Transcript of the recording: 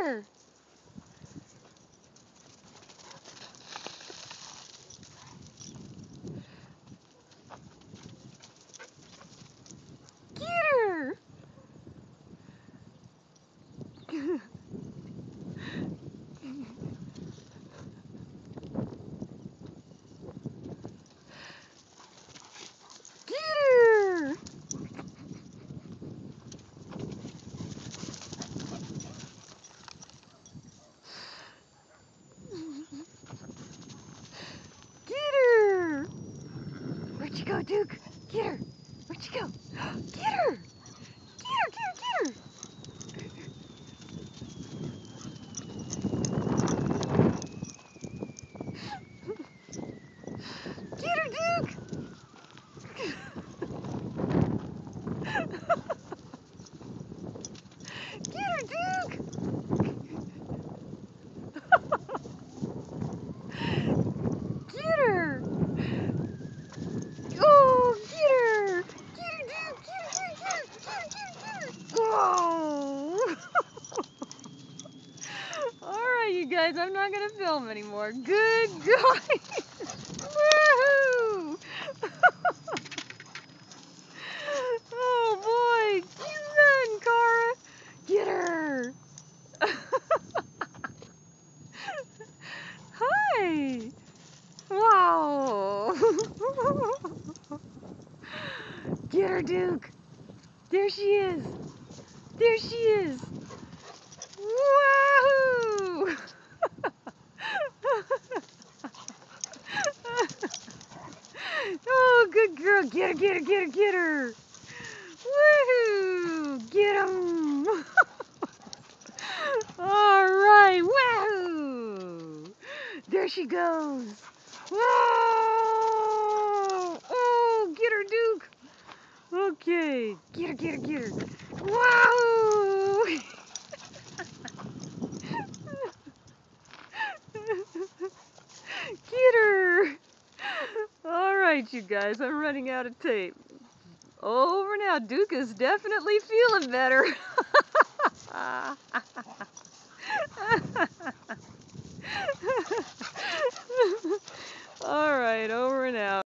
her! Get her! Get her! Get her! Where'd you go, Duke? Get her! Where'd you go? Get her! Get her, get her, get her! Get her, Duke! Get her, Duke! Get her! Oh, get her! Get her, Duke! Get her, get her, get her, get her, get her! Whoa! Alright, you guys, I'm not gonna film anymore. Good going! Woohoo! Oh boy! You run, Cara! Get her! Hi! Wow! Get her, Duke! There she is! There she is! Wahoo! Oh, good girl! Get her, get her, get her, get her! Woohoo! Get him! Alright, wahoo! There she goes! Whoa! Oh, get her, Duke! Okay, get her, get her, get her! Wahoo! Get her! Alright, you guys, I'm running out of tape. Over now. Duke is definitely feeling better. Alright, over and out.